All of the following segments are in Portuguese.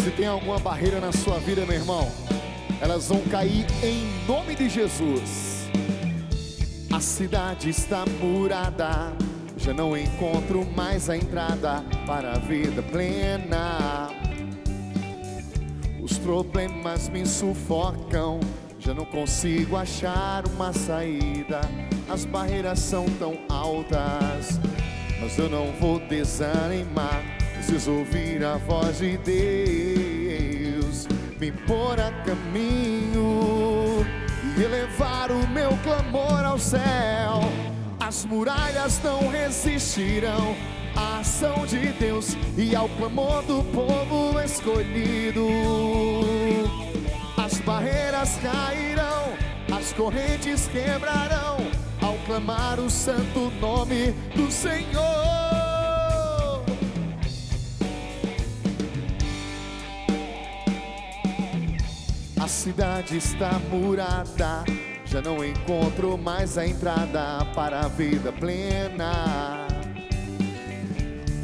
Se tem alguma barreira na sua vida, meu irmão, elas vão cair em nome de Jesus. A cidade está murada, já não encontro mais a entrada para a vida plena. Os problemas me sufocam, já não consigo achar uma saída. As barreiras são tão altas, mas eu não vou desanimar. Preciso ouvir a voz de Deus, me pôr a caminho e elevar o meu clamor ao céu. As muralhas não resistirão à ação de Deus e ao clamor do povo escolhido. As barreiras cairão, as correntes quebrarão ao clamar o santo nome do Senhor. A cidade está murada, já não encontro mais a entrada para a vida plena.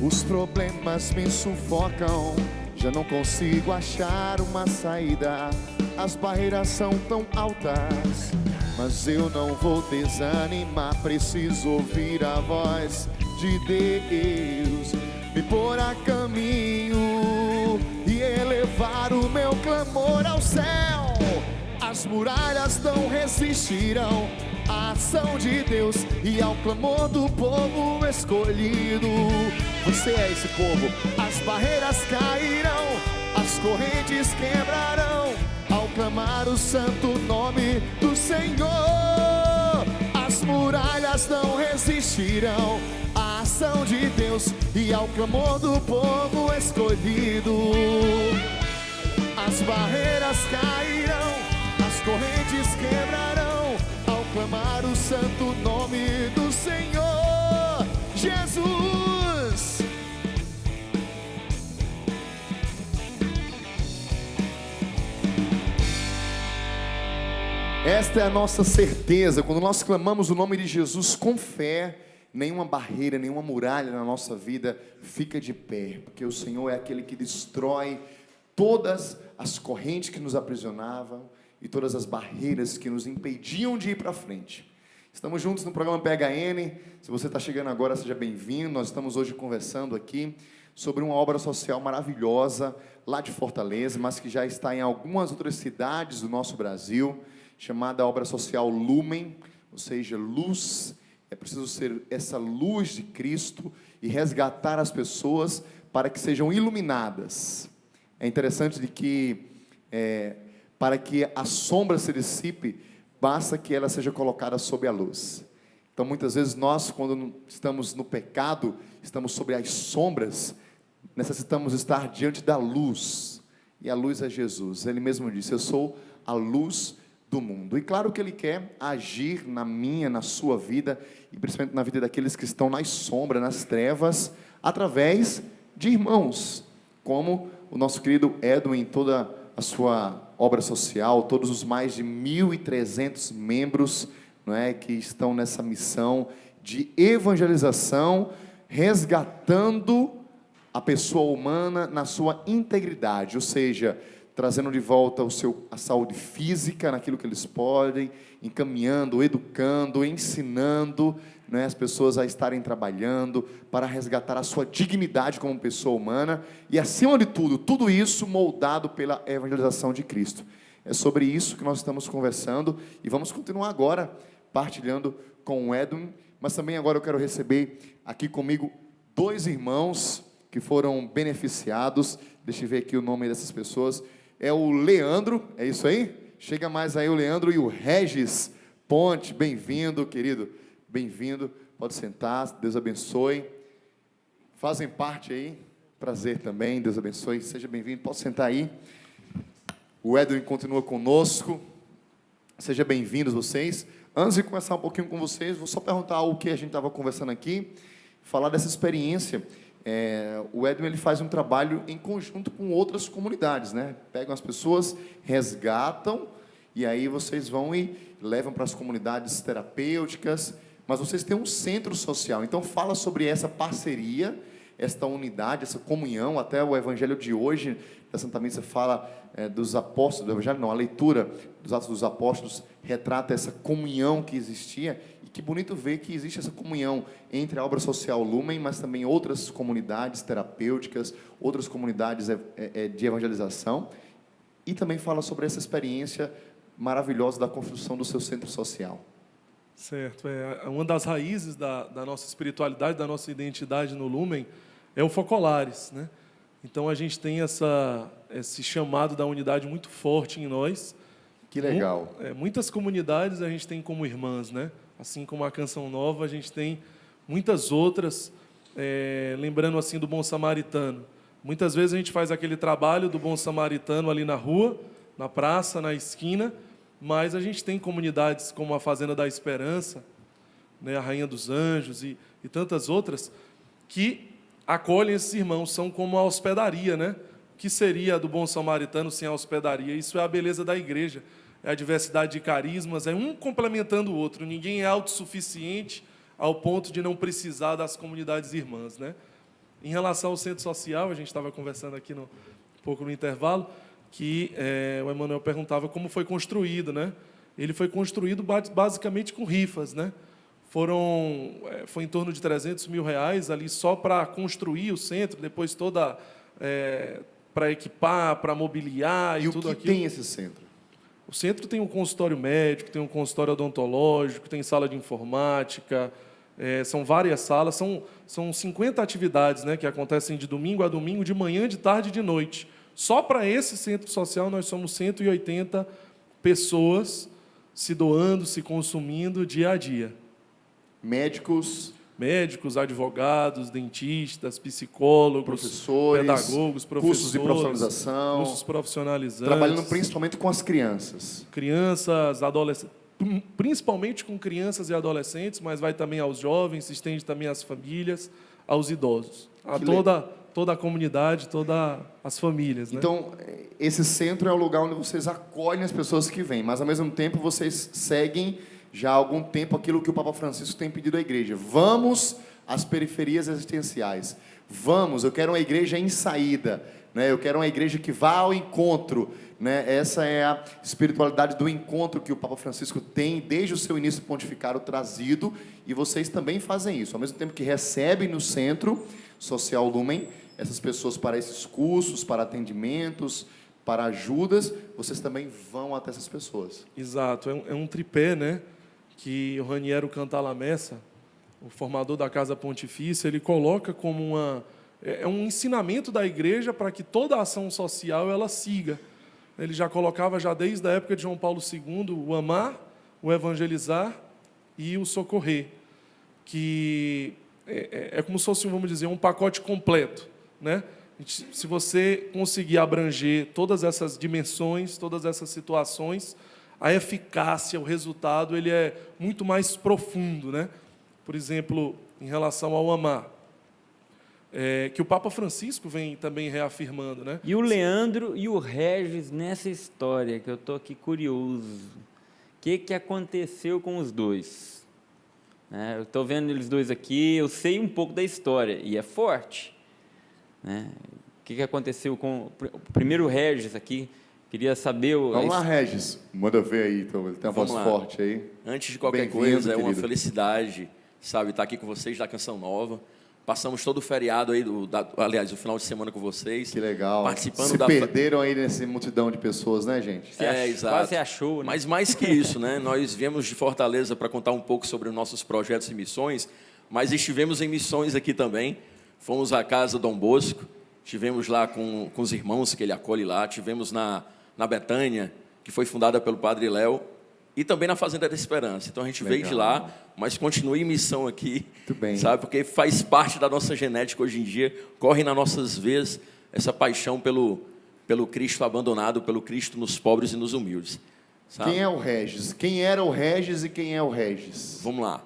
Os problemas me sufocam, já não consigo achar uma saída. As barreiras são tão altas, mas eu não vou desanimar. Preciso ouvir a voz de Deus, me pôr a caminho e elevar o meu clamor ao céu. As muralhas não resistirão à ação de Deus e ao clamor do povo escolhido. Você é esse povo. As barreiras cairão, as correntes quebrarão ao clamar o santo nome do Senhor. As muralhas não resistirão à ação de Deus e ao clamor do povo escolhido. As barreiras cairão, as correntes quebrarão ao clamar o santo nome do Senhor Jesus. Esta é a nossa certeza. Quando nós clamamos o nome de Jesus com fé, nenhuma barreira, nenhuma muralha na nossa vida fica de pé, porque o Senhor é aquele que destrói todas as correntes que nos aprisionavam e todas as barreiras que nos impediam de ir para frente. Estamos juntos no programa PHN. Se você está chegando agora, seja bem-vindo. Nós estamos hoje conversando aqui sobre uma obra social maravilhosa lá de Fortaleza, mas que já está em algumas outras cidades do nosso Brasil, chamada obra social Lumen, ou seja, luz. É preciso ser essa luz de Cristo e resgatar as pessoas para que sejam iluminadas. É interessante de que, para que a sombra se dissipe, basta que ela seja colocada sob a luz. Então, muitas vezes, nós, quando estamos no pecado, estamos sobre as sombras, necessitamos estar diante da luz. E a luz é Jesus. Ele mesmo disse: eu sou a luz do mundo. E claro que Ele quer agir na minha, na sua vida, e principalmente na vida daqueles que estão nas sombras, nas trevas, através de irmãos, como o nosso querido Edwin, toda a sua obra social, todos os mais de 1.300 membros, não é, que estão nessa missão de evangelização, resgatando a pessoa humana na sua integridade, ou seja, trazendo de volta a saúde física naquilo que eles podem, encaminhando, educando, ensinando, né, as pessoas a estarem trabalhando para resgatar a sua dignidade como pessoa humana e, acima de tudo, tudo isso moldado pela evangelização de Cristo. É sobre isso que nós estamos conversando e vamos continuar agora partilhando com o Edwin, mas também agora eu quero receber aqui comigo dois irmãos que foram beneficiados. Deixa eu ver aqui o nome dessas pessoas. É o Leandro, é isso aí? Chega mais aí o Leandro e o Regis Ponte. Bem-vindo, querido. Bem-vindo. Pode sentar, Deus abençoe. Fazem parte aí. Prazer também, Deus abençoe. Seja bem-vindo, pode sentar aí. O Edwin continua conosco. Sejam bem-vindos vocês. Antes de começar um pouquinho com vocês, vou só perguntar o que a gente estava conversando aqui. Falar dessa experiência. O Edwin, ele faz um trabalho em conjunto com outras comunidades, né? Pegam as pessoas, resgatam, e aí vocês vão e levam para as comunidades terapêuticas, mas vocês têm um centro social. Então, fala sobre essa parceria, esta unidade, essa comunhão. Até o evangelho de hoje, da Santa Missa, fala dos apóstolos, do evangelho não, a leitura dos Atos dos Apóstolos retrata essa comunhão que existia. E que bonito ver que existe essa comunhão entre a obra social Lumen, mas também outras comunidades terapêuticas, outras comunidades de evangelização. E também fala sobre essa experiência maravilhosa da construção do seu centro social. Certo. Uma das raízes da nossa espiritualidade, da nossa identidade no Lumen, é o Focolares, né? Então, a gente tem esse chamado da unidade muito forte em nós. Que legal. Muitas comunidades a gente tem como irmãs, né? Assim como a Canção Nova, a gente tem muitas outras, lembrando assim do Bom Samaritano. Muitas vezes a gente faz aquele trabalho do Bom Samaritano ali na rua, na praça, na esquina, mas a gente tem comunidades como a Fazenda da Esperança, né, a Rainha dos Anjos e tantas outras, que acolhem esses irmãos, são como a hospedaria, né? O que seria do Bom Samaritano sem a hospedaria? Isso é a beleza da igreja, é a diversidade de carismas, é um complementando o outro, ninguém é autossuficiente ao ponto de não precisar das comunidades irmãs, né? Em relação ao centro social, a gente estava conversando aqui um pouco no intervalo, que o Emanuel perguntava como foi construído, né? Ele foi construído basicamente com rifas, né? Foi em torno de R$300 mil ali só para construir o centro, depois toda para equipar, para mobiliar e tudo aquilo. E o que tem esse centro? O centro tem um consultório médico, tem um consultório odontológico, tem sala de informática, são várias salas, são 50 atividades, né, que acontecem de domingo a domingo, de manhã, de tarde e de noite. Só para esse centro social nós somos 180 pessoas se doando, se consumindo dia a dia. Médicos, advogados, dentistas, psicólogos, professores, pedagogos, cursos de profissionalização, cursos profissionalizantes, trabalhando principalmente com as crianças. Crianças, adolescentes, principalmente com crianças e adolescentes, mas vai também aos jovens, se estende também às famílias, aos idosos, a toda a comunidade, todas as famílias, né? Então, esse centro é o lugar onde vocês acolhem as pessoas que vêm, mas, ao mesmo tempo, vocês seguem já há algum tempo aquilo que o Papa Francisco tem pedido à igreja. Vamos às periferias existenciais. Vamos, eu quero uma igreja em saída, né? Eu quero uma igreja que vá ao encontro, né? Essa é a espiritualidade do encontro que o Papa Francisco tem, desde o seu início pontificário, trazido, e vocês também fazem isso. Ao mesmo tempo que recebem no Centro Social Lumen essas pessoas para esses cursos, para atendimentos, para ajudas, vocês também vão até essas pessoas. Exato, é um tripé, né? Que o Raniero Cantalamessa, o formador da Casa Pontifícia, ele coloca como um ensinamento da igreja para que toda a ação social ela siga. Ele já colocava, já desde a época de João Paulo II, o amar, o evangelizar e o socorrer, que é como se fosse, vamos dizer, um pacote completo, né? Se você conseguir abranger todas essas dimensões, todas essas situações, a eficácia, o resultado, ele é muito mais profundo, né? Por exemplo, em relação ao amar, que o Papa Francisco vem também reafirmando, né? E o Leandro e o Regis nessa história, que eu estou aqui curioso. O que aconteceu com os dois? Eu estou vendo eles dois aqui, eu sei um pouco da história, e é forte, né? O que aconteceu com o primeiro Regis aqui? Queria saber... Vamos lá, Regis. Manda ver aí, então. Ele tem uma voz forte aí. Antes de qualquer coisa, é uma felicidade, sabe, estar aqui com vocês da Canção Nova. Passamos todo o feriado aí, aliás, o final de semana com vocês. Que legal. Participando Se perderam aí nessa multidão de pessoas, né, gente? Exato. Quase achou, né? Mas mais que isso, né? Nós viemos de Fortaleza para contar um pouco sobre os nossos projetos e missões, mas estivemos em missões aqui também. Fomos à Casa Dom Bosco, estivemos lá com os irmãos que ele acolhe lá, estivemos na Betânia, que foi fundada pelo Padre Léo, e também na Fazenda da Esperança. Então, a gente veio de lá, mas continua em missão aqui, muito bem. Sabe? Porque faz parte da nossa genética hoje em dia, corre nas nossas veias essa paixão pelo Cristo abandonado, pelo Cristo nos pobres e nos humildes. Sabe? Quem é o Regis? Quem era o Regis e quem é o Regis? Vamos lá.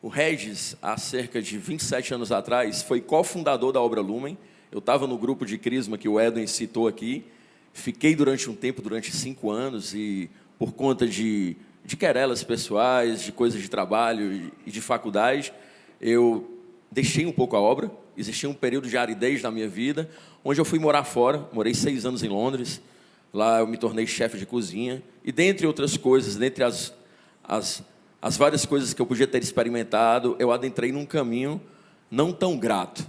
O Regis, há cerca de 27 anos atrás, foi cofundador da Obra Lumen. Eu estava no grupo de Crisma que o Edwin citou aqui. Fiquei durante um tempo, durante 5 anos, e por conta de querelas pessoais, de coisas de trabalho e de faculdade, eu deixei um pouco a obra, existia um período de aridez na minha vida, onde eu fui morar fora, morei 6 anos em Londres, lá eu me tornei chefe de cozinha, e dentre outras coisas, dentre as várias coisas que eu podia ter experimentado, eu adentrei num caminho não tão grato,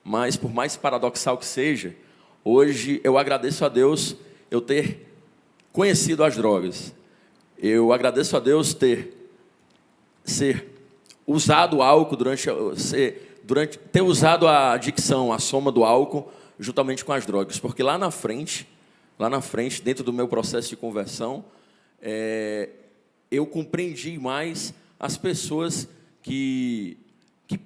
mas por mais paradoxal que seja, hoje eu agradeço a Deus eu ter conhecido as drogas, eu agradeço a Deus ter usado o álcool ter usado a adicção, a soma do álcool, juntamente com as drogas, porque lá na frente, dentro do meu processo de conversão, eu compreendi mais as pessoas que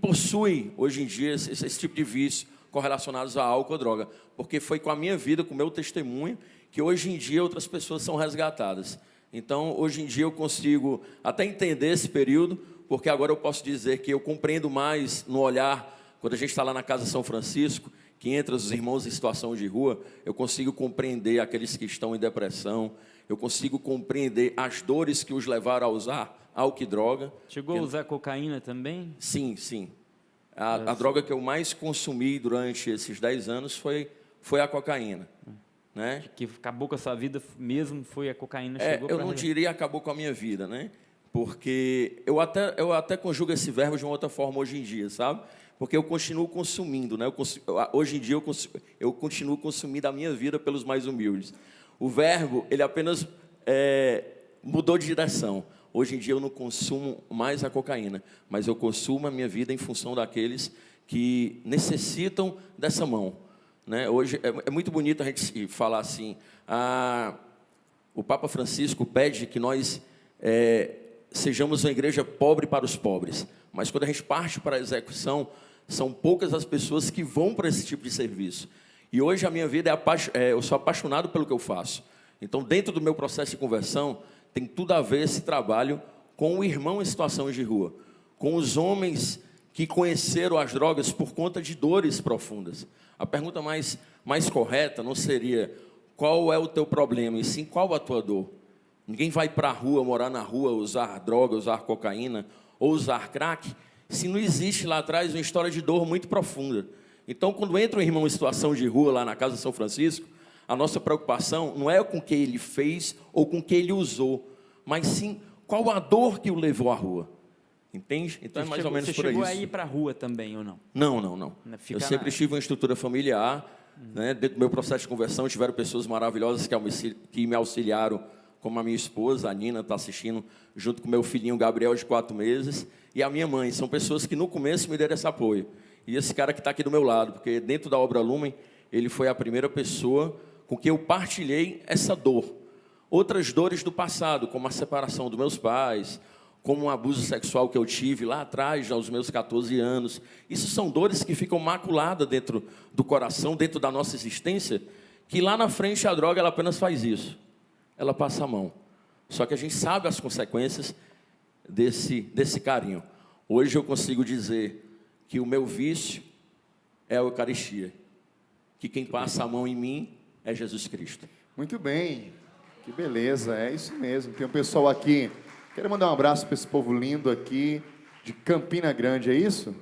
possuem, hoje em dia, esse tipo de vício correlacionados a álcool ou droga, porque foi com a minha vida, com o meu testemunho, que hoje em dia outras pessoas são resgatadas. Então, hoje em dia, eu consigo até entender esse período, porque agora eu posso dizer que eu compreendo mais no olhar, quando a gente está lá na Casa São Francisco, que entra os irmãos em situação de rua, eu consigo compreender aqueles que estão em depressão, eu consigo compreender as dores que os levaram a usar álcool e droga. Chegou a usar cocaína também? Sim, sim. A droga que eu mais consumi durante esses 10 anos foi a cocaína. Né? Que acabou com a sua vida mesmo, foi a cocaína. Eu não diria acabou com a minha vida, né? Porque eu até conjugo esse verbo de uma outra forma hoje em dia, sabe? Porque eu continuo consumindo, né? Hoje em dia eu continuo consumindo a minha vida pelos mais humildes. O verbo, ele apenas mudou de direção. Hoje em dia eu não consumo mais a cocaína, mas eu consumo a minha vida em função daqueles que necessitam dessa mão. Né? Hoje é muito bonito a gente falar assim, o Papa Francisco pede que nós sejamos uma igreja pobre para os pobres, mas quando a gente parte para a execução, são poucas as pessoas que vão para esse tipo de serviço. E hoje a minha vida eu sou apaixonado pelo que eu faço. Então, dentro do meu processo de conversão, tem tudo a ver esse trabalho com o irmão em situação de rua, com os homens que conheceram as drogas por conta de dores profundas. A pergunta mais correta não seria qual é o teu problema, e sim qual a tua dor. Ninguém vai para a rua, morar na rua, usar droga, usar cocaína ou usar crack, se não existe lá atrás uma história de dor muito profunda. Então, quando entra um irmão em situação de rua lá na Casa São Francisco, a nossa preocupação não é com o que ele fez ou com o que ele usou, mas sim qual a dor que o levou à rua. Entende? Então, é mais ou menos por aí. Você chegou a ir para a rua também, ou não? Não. Eu sempre tive uma estrutura familiar. Né? Dentro do meu processo de conversão, tiveram pessoas maravilhosas que me auxiliaram, como a minha esposa, a Nina, está assistindo, junto com meu filhinho Gabriel, de 4 meses, e a minha mãe. São pessoas que, no começo, me deram esse apoio. E esse cara que está aqui do meu lado, porque dentro da Obra Lumen, ele foi a primeira pessoa com que eu partilhei essa dor. Outras dores do passado, como a separação dos meus pais, como um abuso sexual que eu tive lá atrás, aos meus 14 anos. Isso são dores que ficam maculadas dentro do coração, dentro da nossa existência, que lá na frente a droga ela apenas faz isso. Ela passa a mão. Só que a gente sabe as consequências desse carinho. Hoje eu consigo dizer que o meu vício é a Eucaristia, que quem passa a mão em mim é Jesus Cristo. Muito bem, que beleza, é isso mesmo. Tem um pessoal aqui, quero mandar um abraço para esse povo lindo aqui, de Campina Grande, é isso?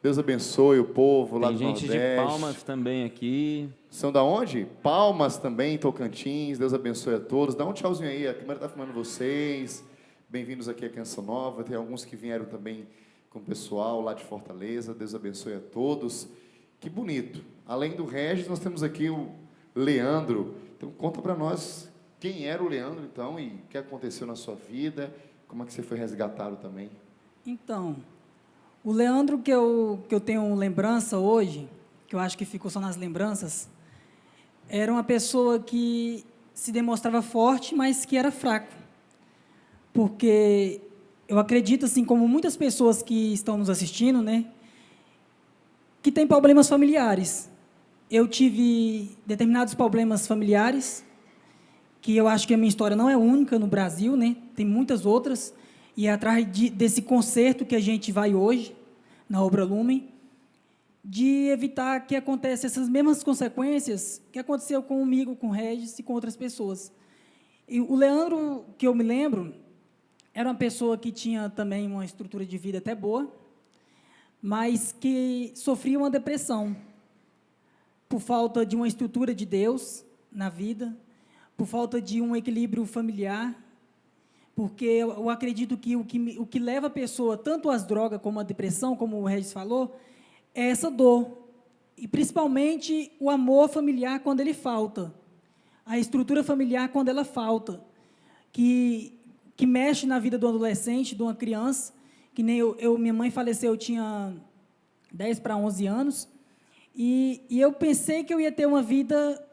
Deus abençoe o povo lá do Nordeste. Tem gente de Palmas também aqui. São da onde? Palmas também, Tocantins, Deus abençoe a todos. Dá um tchauzinho aí, a câmera está filmando vocês. Bem-vindos aqui à Canção Nova, tem alguns que vieram também com o pessoal lá de Fortaleza, Deus abençoe a todos. Que bonito. Além do Regis, nós temos aqui o Leandro. Então, conta para nós quem era o Leandro, então, e o que aconteceu na sua vida, como é que você foi resgatado também? Então, o Leandro que eu tenho lembrança hoje, que eu acho que ficou só nas lembranças, era uma pessoa que se demonstrava forte, mas que era fraco. Porque eu acredito, assim como muitas pessoas que estão nos assistindo, né, que têm problemas familiares. Eu tive determinados problemas familiares, que eu acho que a minha história não é única no Brasil, né? Tem muitas outras, e é atrás desse conserto que a gente vai hoje, na Obra Lumen, de evitar que aconteçam essas mesmas consequências que aconteceu comigo, com o Regis e com outras pessoas. E o Leandro, que eu me lembro, era uma pessoa que tinha também uma estrutura de vida até boa, mas que sofria uma depressão por falta de uma estrutura de Deus na vida, por falta de um equilíbrio familiar, porque eu acredito que o que leva a pessoa tanto às drogas como à depressão, como o Regis falou, é essa dor, e principalmente o amor familiar quando ele falta, a estrutura familiar quando ela falta, que mexe na vida do adolescente, de uma criança, que nem minha mãe faleceu, eu tinha 10 para 11 anos, e eu pensei que eu ia ter uma vida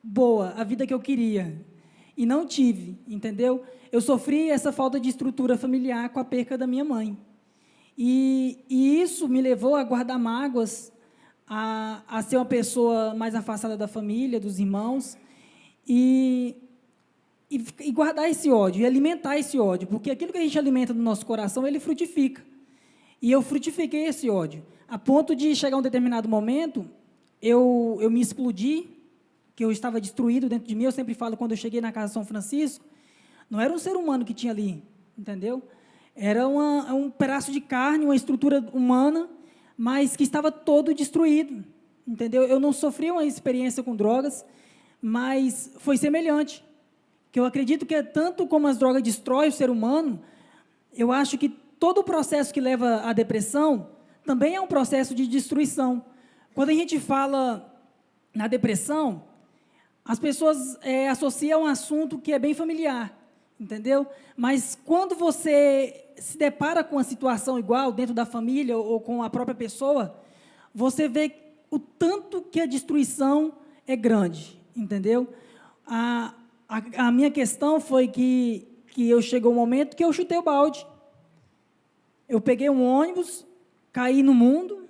boa, a vida que eu queria, e não tive, entendeu? Eu sofri essa falta de estrutura familiar com a perca da minha mãe, e isso me levou a guardar mágoas, a ser uma pessoa mais afastada da família, dos irmãos, e guardar esse ódio, e alimentar esse ódio, porque aquilo que a gente alimenta no nosso coração, ele frutifica. E eu frutifiquei esse ódio, a ponto de chegar um determinado momento, eu me explodi, que eu estava destruído dentro de mim. Eu sempre falo, quando eu cheguei na casa de São Francisco, não era um ser humano que tinha ali, entendeu? Era um pedaço de carne, uma estrutura humana, mas que estava todo destruído, entendeu? Eu não sofri uma experiência com drogas, mas foi semelhante, que eu acredito que é tanto como as drogas destroem o ser humano, eu acho que todo o processo que leva à depressão também é um processo de destruição. Quando a gente fala na depressão, as pessoas associam um assunto que é bem familiar, entendeu? Mas quando você se depara com uma situação igual dentro da família ou com a própria pessoa, você vê o tanto que a destruição é grande, entendeu? A minha questão foi que eu chegou um momento que eu chutei o balde. Eu peguei um ônibus, caí no mundo,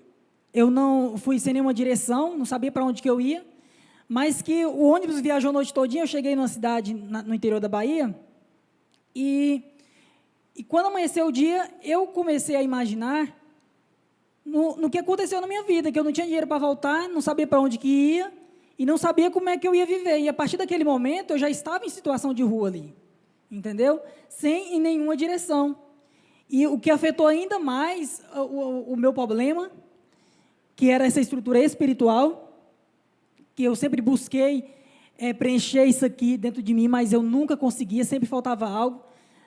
eu não fui sem nenhuma direção, não sabia para onde que eu ia, mas que o ônibus viajou a noite todinha. Eu cheguei numa cidade no interior da Bahia, e quando amanheceu o dia, eu comecei a imaginar no que aconteceu na minha vida, que eu não tinha dinheiro para voltar, não sabia para onde que ia, e não sabia como é que eu ia viver. E, a partir daquele momento, eu já estava em situação de rua ali, entendeu? Sem em nenhuma direção. E o que afetou ainda mais o meu problema, que era essa estrutura espiritual, que eu sempre busquei preencher isso aqui dentro de mim, mas eu nunca conseguia, sempre faltava algo.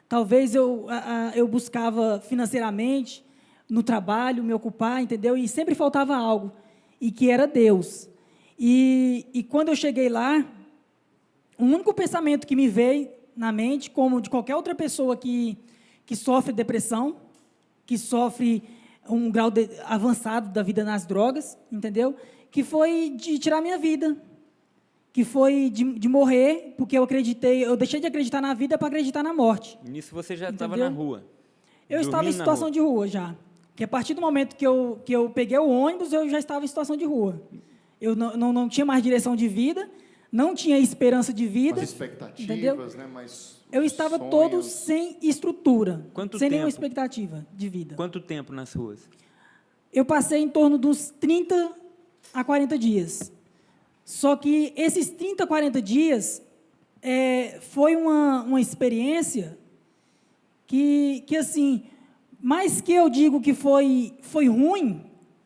Talvez eu buscava financeiramente, no trabalho, me ocupar, entendeu? E sempre faltava algo, e que era Deus. E quando eu cheguei lá, o único pensamento que me veio na mente, como de qualquer outra pessoa que sofre depressão, que sofre um grau avançado da vida nas drogas, entendeu? Que foi de tirar minha vida, que foi de morrer, porque eu deixei de acreditar na vida para acreditar na morte. Nisso você já estava na rua? Eu estava em situação de rua já, que a partir do momento que eu peguei o ônibus, eu já estava em situação de rua. Eu não tinha mais direção de vida, não tinha esperança de vida. As expectativas, entendeu? né? Mas eu estava todo sem estrutura, sem nenhuma expectativa de vida. Quanto tempo nas ruas? Eu passei em torno dos 30 a 40 dias. Só que esses 30 a 40 dias foi uma experiência que, assim, mais que eu digo que foi ruim,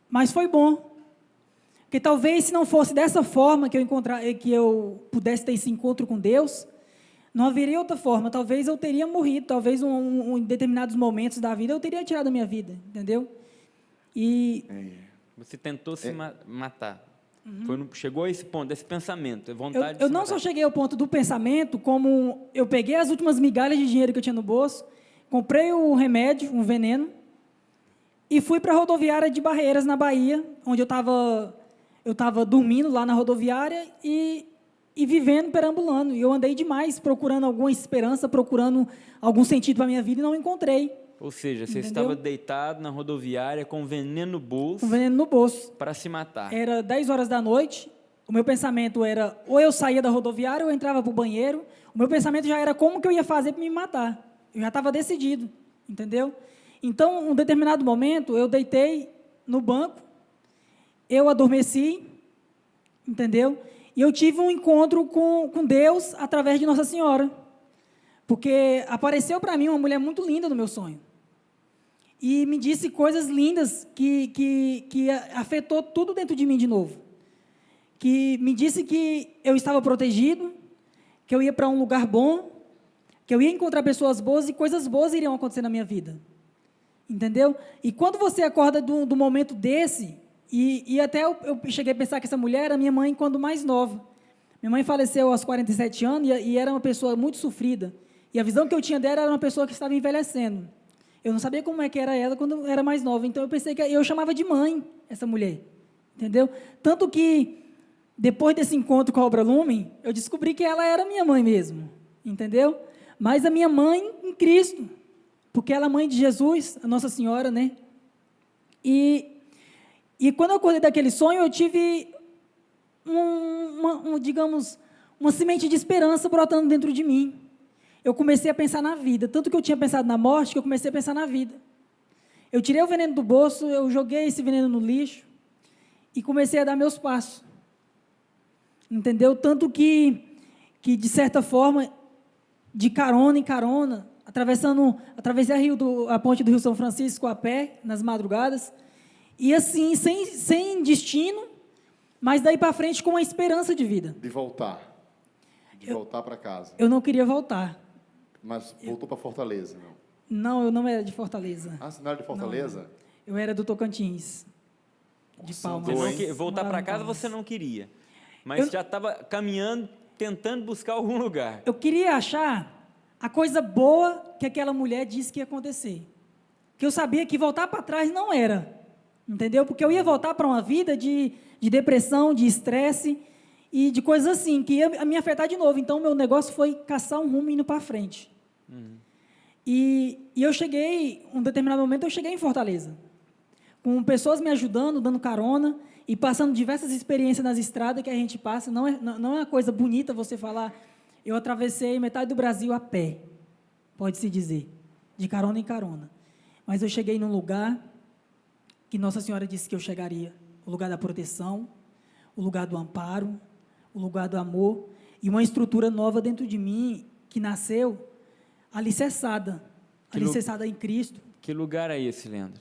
mas foi bom. Porque talvez, se não fosse dessa forma que eu pudesse ter esse encontro com Deus, não haveria outra forma. Talvez eu teria morrido, talvez em determinados momentos da vida eu teria tirado a minha vida, entendeu? Você tentou se matar. Chegou a esse ponto, esse pensamento, vontade eu não só cheguei ao ponto do pensamento, como eu peguei as últimas migalhas de dinheiro que eu tinha no bolso, comprei o remédio, um veneno, e fui para a rodoviária de Barreiras, na Bahia, onde eu estava dormindo lá na rodoviária e vivendo, perambulando. E eu andei demais, procurando alguma esperança, procurando algum sentido para a minha vida, e não encontrei. Ou seja, você Entendeu? estava deitado na rodoviária com veneno no bolso. Com veneno no bolso. Para se matar. Era 10 horas da noite, o meu pensamento era, ou eu saía da rodoviária ou eu entrava para o banheiro. O meu pensamento já era como que eu ia fazer para me matar. Eu já estava decidido, entendeu? Então, em um determinado momento, eu deitei no banco, eu adormeci, entendeu? E eu tive um encontro com Deus através de Nossa Senhora. Porque apareceu para mim uma mulher muito linda no meu sonho. e me disse coisas lindas que afetou tudo dentro de mim de novo. Que me disse que eu estava protegido, que eu ia para um lugar bom, que eu ia encontrar pessoas boas e coisas boas iriam acontecer na minha vida. Entendeu? E quando você acorda do momento desse, e até eu cheguei a pensar que essa mulher era minha mãe quando mais nova. Minha mãe faleceu aos 47 anos e era uma pessoa muito sofrida. E a visão que eu tinha dela era uma pessoa que estava envelhecendo. Eu não sabia como é que era ela quando eu era mais nova. Então, eu pensei que eu chamava de mãe essa mulher. Entendeu? Tanto que, depois desse encontro com a Obra Lumen, eu descobri que ela era minha mãe mesmo. Entendeu? Mas a minha mãe em Cristo. Porque ela é mãe de Jesus, a Nossa Senhora, né? E quando eu acordei daquele sonho, eu tive, digamos, uma semente de esperança brotando dentro de mim. Eu comecei a pensar na vida. Tanto que eu tinha pensado na morte, que eu comecei a pensar na vida. Eu tirei o veneno do bolso, eu joguei esse veneno no lixo e comecei a dar meus passos. Entendeu? Tanto que de certa forma, de carona em carona, atravessei a ponte do Rio São Francisco a pé, nas madrugadas, e assim, sem destino, mas daí para frente com uma esperança de vida. De voltar. Voltar para casa. Eu não queria voltar. Mas voltou para Fortaleza, não? Não, eu não era de Fortaleza. Ah, você não era de Fortaleza? Não, eu era do Tocantins, de Palmas. Voltar para casa você não queria, mas já estava caminhando, tentando buscar algum lugar. Eu queria achar a coisa boa que aquela mulher disse que ia acontecer. Que eu sabia que voltar para trás não era. Entendeu? Porque eu ia voltar para uma vida de depressão, de estresse e de coisas assim, que ia me afetar de novo. Então, meu negócio foi caçar um rumo indo para frente. E eu cheguei, um determinado momento, eu cheguei em Fortaleza, com pessoas me ajudando, dando carona, e passando diversas experiências nas estradas que a gente passa. Não é uma coisa bonita você falar, eu atravessei metade do Brasil a pé, pode-se dizer, de carona em carona. Mas eu cheguei num lugar que Nossa Senhora disse que eu chegaria, o lugar da proteção, o lugar do amparo, o lugar do amor, e uma estrutura nova dentro de mim, que nasceu alicerçada em Cristo. Que lugar é esse, Leandro?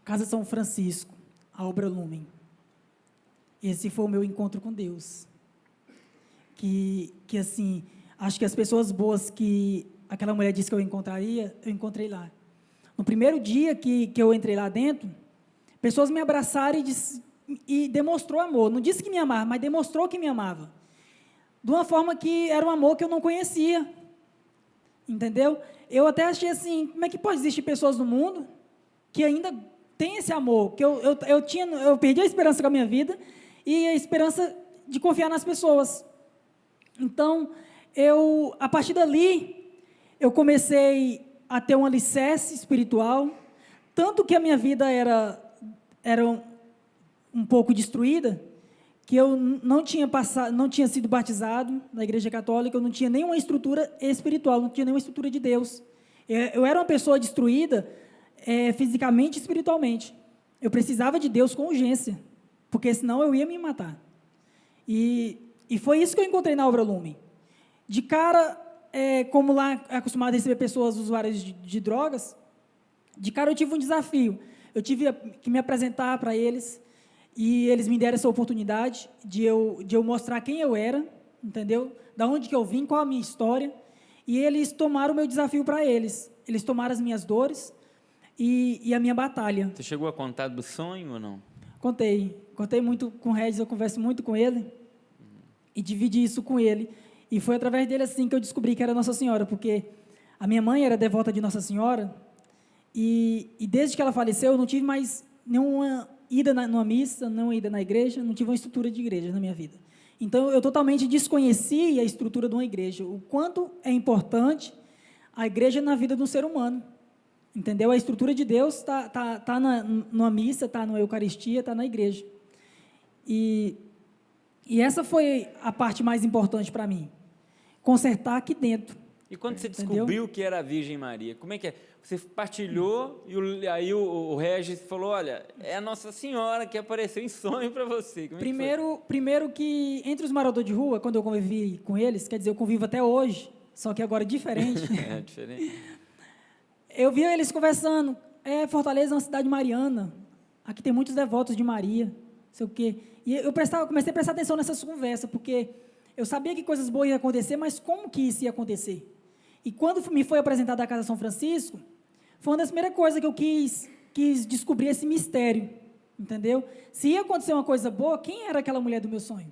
Casa São Francisco, a Obra Lumen. Esse foi o meu encontro com Deus. Que assim, acho que as pessoas boas que aquela mulher disse que eu encontraria, eu encontrei lá. No primeiro dia que eu entrei lá dentro, pessoas me abraçaram e demonstrou amor. Não disse que me amava, mas demonstrou que me amava. De uma forma que era um amor que eu não conhecia. Entendeu? Eu até achei assim, como é que pode existir pessoas no mundo que ainda têm esse amor? Que eu perdi a esperança com a minha vida e a esperança de confiar nas pessoas. Então, a partir dali, eu comecei a ter um alicerce espiritual, tanto que a minha vida era um pouco destruída, que eu não tinha sido batizado na Igreja Católica, eu não tinha nenhuma estrutura espiritual, não tinha nenhuma estrutura de Deus. Eu era uma pessoa destruída fisicamente e espiritualmente. Eu precisava de Deus com urgência, porque senão eu ia me matar. E foi isso que eu encontrei na Obra Lumen. De cara, como lá é acostumado a receber pessoas usuárias de drogas, de cara eu tive um desafio. Eu tive que me apresentar para eles, e eles me deram essa oportunidade de eu mostrar quem eu era, entendeu? Da onde que eu vim, qual a minha história. E eles tomaram o meu desafio para eles. Eles tomaram as minhas dores e a minha batalha. Você chegou a contar do sonho ou não? Contei muito com o Regis, eu converso muito com ele e dividi isso com ele. E foi através dele assim que eu descobri que era Nossa Senhora, porque a minha mãe era devota de Nossa Senhora e desde que ela faleceu eu não tive mais nenhuma ida numa missa, não ida na igreja, não tive uma estrutura de igreja na minha vida. Então, eu totalmente desconheci a estrutura de uma igreja, o quanto é importante a igreja na vida do ser humano, entendeu? A estrutura de Deus está numa missa, está na Eucaristia, está na igreja. E essa foi a parte mais importante para mim, consertar aqui dentro. E quando você descobriu que era a Virgem Maria, como é que é? Você partilhou e aí o Regis falou, olha, é a Nossa Senhora que apareceu em sonho para você. Como primeiro que entre os moradores de rua, quando eu convivi com eles, quer dizer, eu convivo até hoje, só que agora é diferente. É diferente. Eu via eles conversando, Fortaleza é uma cidade mariana. Aqui tem muitos devotos de Maria, sei o quê. E eu comecei a prestar atenção nessas conversas, porque eu sabia que coisas boas iam acontecer, mas como que isso ia acontecer? E quando me foi apresentada a Casa São Francisco, foi uma das primeiras coisas que eu quis descobrir esse mistério, entendeu? Se ia acontecer uma coisa boa, quem era aquela mulher do meu sonho?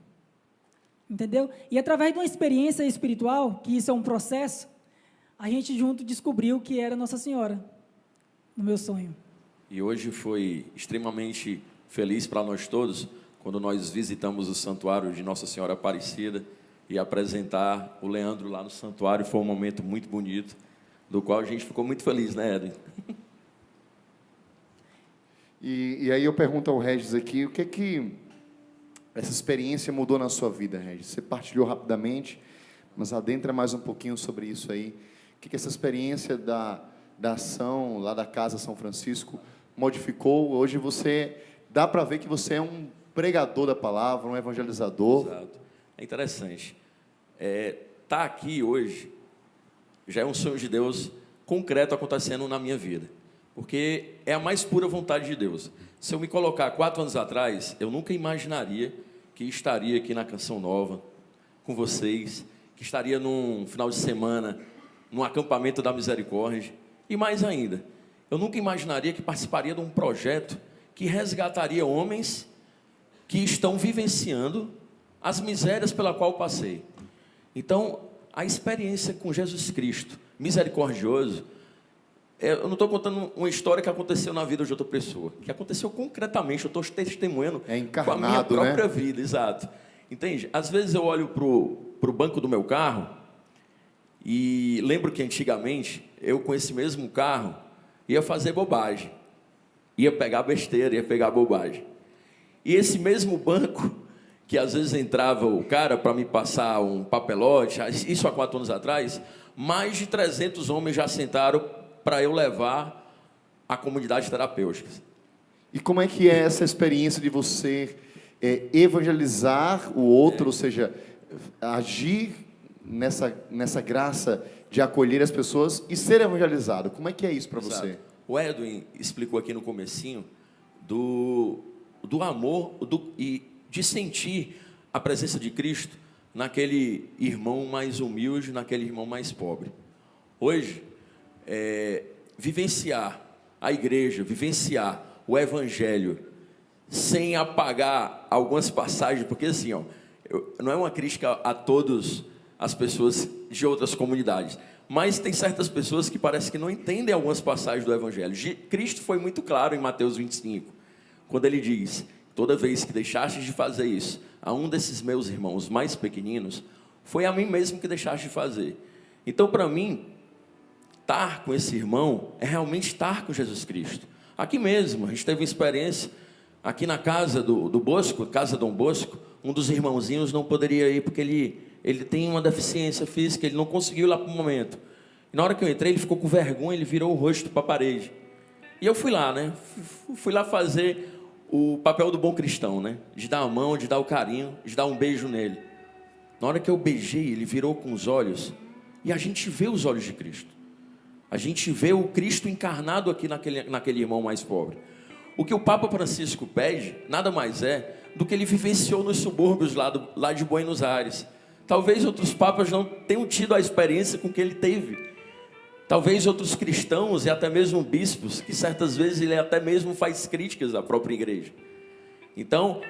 Entendeu? E através de uma experiência espiritual, que isso é um processo, a gente junto descobriu que era Nossa Senhora, no meu sonho. E hoje foi extremamente feliz para nós todos, quando nós visitamos o santuário de Nossa Senhora Aparecida e apresentar o Leandro lá no santuário. Foi um momento muito bonito, do qual a gente ficou muito feliz, né, Edwin? E aí eu pergunto ao Regis aqui, o que é que essa experiência mudou na sua vida, Regis? Você partilhou rapidamente, mas adentra mais um pouquinho sobre isso aí. O que essa experiência da ação lá da Casa São Francisco modificou? Hoje dá para ver que você é um pregador da palavra, um evangelizador. Exato. É interessante. Tá aqui hoje já é um sonho de Deus concreto acontecendo na minha vida, porque é a mais pura vontade de Deus. Se eu me colocar 4 anos atrás, eu nunca imaginaria que estaria aqui na Canção Nova com vocês, que estaria num final de semana num acampamento da Misericórdia, e mais ainda, eu nunca imaginaria que participaria de um projeto que resgataria homens que estão vivenciando as misérias pela qual passei. Então, a experiência com Jesus Cristo, misericordioso, eu não estou contando uma história que aconteceu na vida de outra pessoa, que aconteceu concretamente, eu estou testemunhando com a minha própria vida, exato. Entende? Às vezes eu olho para o banco do meu carro e lembro que antigamente, eu com esse mesmo carro, ia fazer bobagem, ia pegar besteira, ia pegar bobagem. E esse mesmo banco, que às vezes entrava o cara para me passar um papelote, isso há 4 anos atrás, mais de 300 homens já sentaram para eu levar a comunidade terapêutica. E como é que é essa experiência de você evangelizar o outro, ou seja, agir nessa graça de acolher as pessoas e ser evangelizado? Como é que é isso para você? O Edwin explicou aqui no comecinho do amor e de sentir a presença de Cristo naquele irmão mais humilde, naquele irmão mais pobre. Hoje, vivenciar a igreja, vivenciar o evangelho, sem apagar algumas passagens, porque assim, não é uma crítica a todas as pessoas de outras comunidades, mas tem certas pessoas que parece que não entendem algumas passagens do evangelho. Cristo foi muito claro em Mateus 25, quando ele diz: toda vez que deixastes de fazer isso a um desses meus irmãos mais pequeninos, foi a mim mesmo que deixaste de fazer. Então, para mim, estar com esse irmão é realmente estar com Jesus Cristo. Aqui mesmo, a gente teve uma experiência, aqui na casa do Bosco, Casa Dom Bosco, um dos irmãozinhos não poderia ir, porque ele tem uma deficiência física, ele não conseguiu ir lá para o momento. E na hora que eu entrei, ele ficou com vergonha, ele virou o rosto para a parede. E eu fui lá, né? Fui lá fazer o papel do bom cristão, né? De dar a mão, de dar o carinho, de dar um beijo nele. Na hora que eu beijei, ele virou com os olhos, e a gente vê os olhos de Cristo. A gente vê o Cristo encarnado aqui naquele irmão mais pobre. O que o Papa Francisco pede, nada mais é do que ele vivenciou nos subúrbios lá de Buenos Aires. Talvez outros papas não tenham tido a experiência com que ele teve. Talvez outros cristãos e até mesmo bispos, que certas vezes ele até mesmo faz críticas à própria igreja. Então,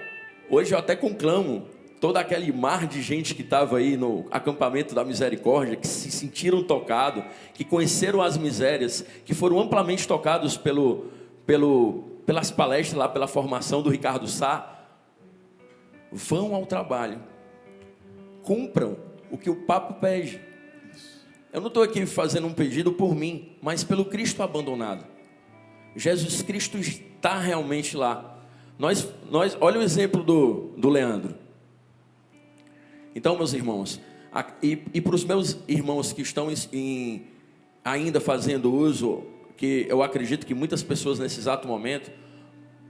hoje eu até conclamo todo aquele mar de gente que estava aí no acampamento da Misericórdia, que se sentiram tocados, que conheceram as misérias, que foram amplamente tocados pelas palestras lá, pela formação do Ricardo Sá. Vão ao trabalho, cumpram o que o Papa pede. Eu não estou aqui fazendo um pedido por mim, mas pelo Cristo abandonado. Jesus Cristo está realmente lá. Olha o exemplo do Leandro. Então, meus irmãos, e para os meus irmãos que estão ainda fazendo uso, que eu acredito que muitas pessoas nesse exato momento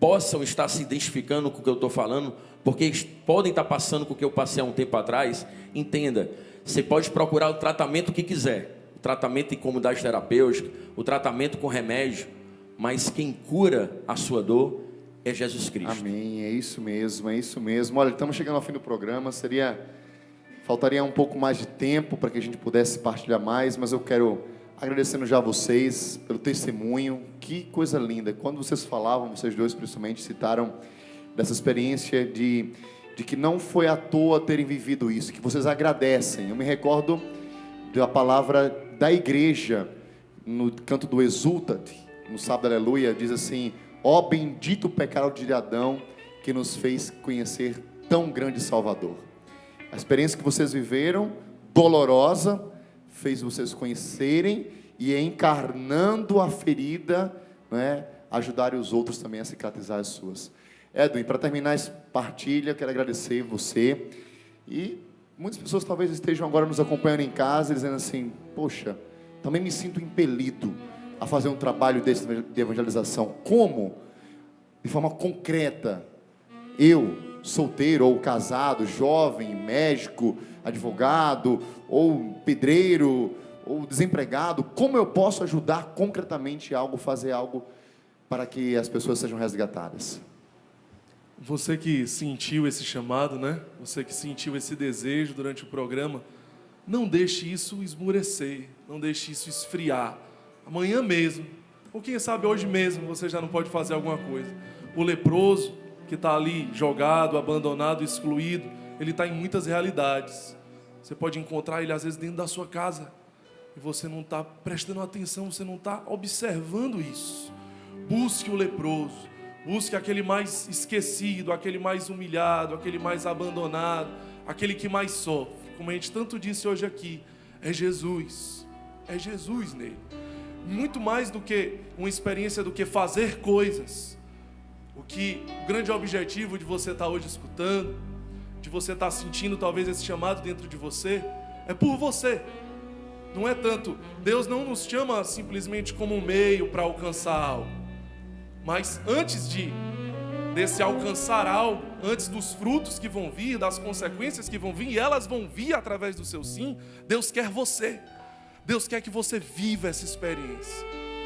possam estar se identificando com o que eu estou falando, porque podem estar passando com o que eu passei há um tempo atrás. Entenda, você pode procurar o tratamento que quiser, o tratamento em comunidade terapêutica, o tratamento com remédio, mas quem cura a sua dor é Jesus Cristo. Amém, é isso mesmo, é isso mesmo. Olha, estamos chegando ao fim do programa, faltaria um pouco mais de tempo para que a gente pudesse partilhar mais, mas eu quero, agradecendo já a vocês pelo testemunho, que coisa linda. Quando vocês falavam, vocês dois principalmente, citaram dessa experiência de que não foi à toa terem vivido isso, que vocês agradecem. Eu me recordo da palavra da igreja, no canto do Exultate, no sábado aleluia, diz assim: ó bendito o pecado de Adão, que nos fez conhecer tão grande Salvador. A experiência que vocês viveram, dolorosa, fez vocês conhecerem e encarnando a ferida, né, ajudarem os outros também a cicatrizar as suas. Edwin, para terminar essa partilha, quero agradecer você. E muitas pessoas talvez estejam agora nos acompanhando em casa, dizendo assim: poxa, também me sinto impelido a fazer um trabalho desse de evangelização. Como? De forma concreta. Eu, solteiro ou casado, jovem, médico, advogado, ou pedreiro, ou desempregado, como eu posso ajudar concretamente algo, fazer algo para que as pessoas sejam resgatadas? Você que sentiu esse chamado, né? Você que sentiu esse desejo durante o programa, não deixe isso esmurecer, não deixe isso esfriar. Amanhã mesmo, ou quem sabe hoje mesmo, você já não pode fazer alguma coisa. O leproso que está ali jogado, abandonado, excluído, ele está em muitas realidades. Você pode encontrar ele às vezes dentro da sua casa e você não está prestando atenção, você não está observando isso. Busque o leproso. Busque aquele mais esquecido, aquele mais humilhado, aquele mais abandonado, aquele que mais sofre. Como a gente tanto disse hoje aqui, é Jesus nele. Muito mais do que uma experiência, do que fazer coisas. O grande objetivo de você estar hoje escutando, de você estar sentindo talvez esse chamado dentro de você, é por você. Não é tanto, Deus não nos chama simplesmente como um meio para alcançar algo. Mas antes desse alcançar algo, antes dos frutos que vão vir, das consequências que vão vir, e elas vão vir através do seu sim, Deus quer você. Deus quer que você viva essa experiência.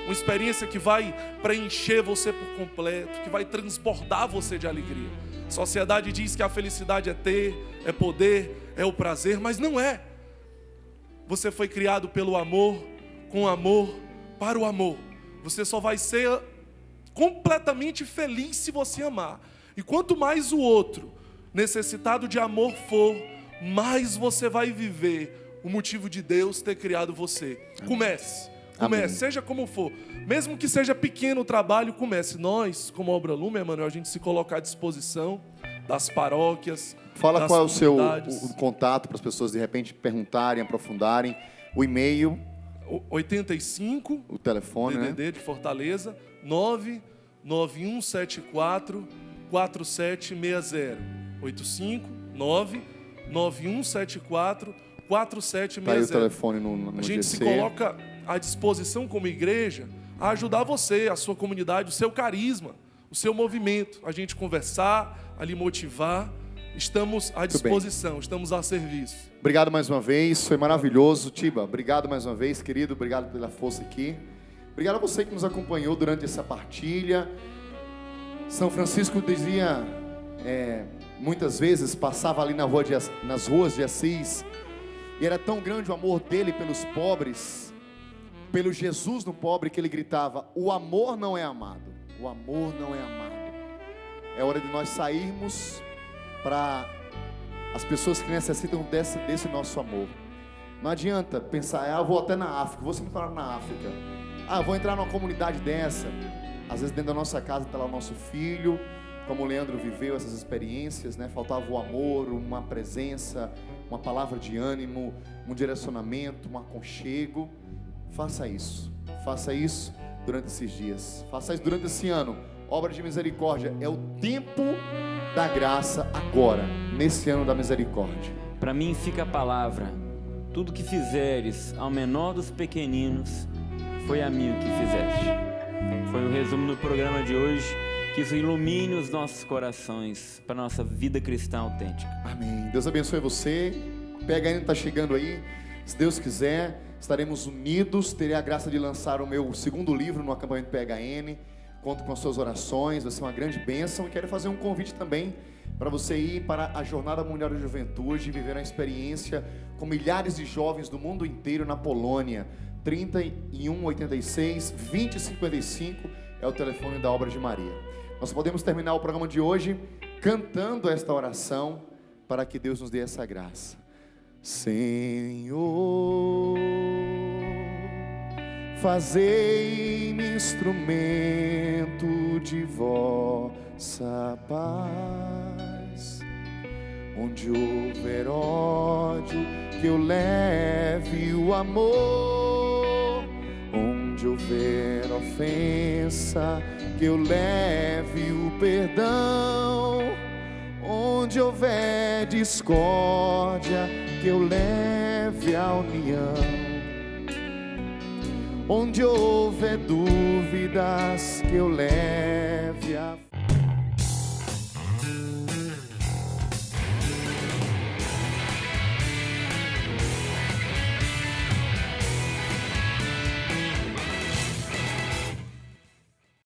Uma experiência que vai preencher você por completo, que vai transbordar você de alegria. A sociedade diz que a felicidade é ter, é poder, é o prazer, mas não é. Você foi criado pelo amor, com amor, para o amor. Você só vai ser completamente feliz se você amar. E quanto mais o outro necessitado de amor for, mais você vai viver o motivo de Deus ter criado você. Comece, seja como for. Mesmo que seja pequeno o trabalho, comece. Nós, como Obra Lume, Emanuel, a gente se coloca à disposição das paróquias. Fala qual é o seu contato para as pessoas de repente perguntarem, aprofundarem. O e-mail. 85. O telefone, DDD, né? De Fortaleza. 99174-4760. 85-99174-4760. Tá aí o telefone no A gente GC. se coloca à disposição como igreja a ajudar você, a sua comunidade, o seu carisma, o seu movimento, a gente conversar, a lhe motivar. Estamos à disposição, estamos a serviço. Obrigado mais uma vez, foi maravilhoso. Tiba, obrigado mais uma vez, querido, obrigado pela força aqui. Obrigado a você que nos acompanhou durante essa partilha. São Francisco dizia, muitas vezes passava ali nas ruas de Assis, e era tão grande o amor dele pelos pobres, pelo Jesus no pobre, que ele gritava: o amor não é amado, o amor não é amado. É hora de nós sairmos para as pessoas que necessitam desse nosso amor. Não adianta pensar: eu vou até na África, vou sempre parar na África. Vou entrar numa comunidade dessa. Às vezes dentro da nossa casa está lá o nosso filho, como o Leandro viveu essas experiências, né? Faltava o amor, uma presença, uma palavra de ânimo, um direcionamento, um aconchego. Faça isso durante esses dias, faça isso durante esse ano. Obra de misericórdia, é o tempo da graça agora, nesse ano da misericórdia. Para mim fica a palavra: tudo que fizeres ao menor dos pequeninos, foi a mim o que fizeste. Foi o resumo do programa de hoje. Que isso ilumine os nossos corações para a nossa vida cristã autêntica. Amém. Deus abençoe você. PHN está chegando aí. Se Deus quiser, estaremos unidos. Terei a graça de lançar o meu segundo livro no acampamento PHN. Conto com as suas orações, vai ser uma grande bênção. E quero fazer um convite também para você ir para a Jornada Mundial da Juventude e viver uma experiência com milhares de jovens do mundo inteiro na Polônia. 3186 2055 é o telefone da Obra de Maria. Nós podemos terminar o programa de hoje cantando esta oração para que Deus nos dê essa graça. Senhor, fazei-me instrumento de vossa paz. Onde houver ódio, que eu leve o amor. Onde houver ofensa, que eu leve o perdão. Onde houver discórdia, que eu leve a união. Onde houver dúvidas, que eu leve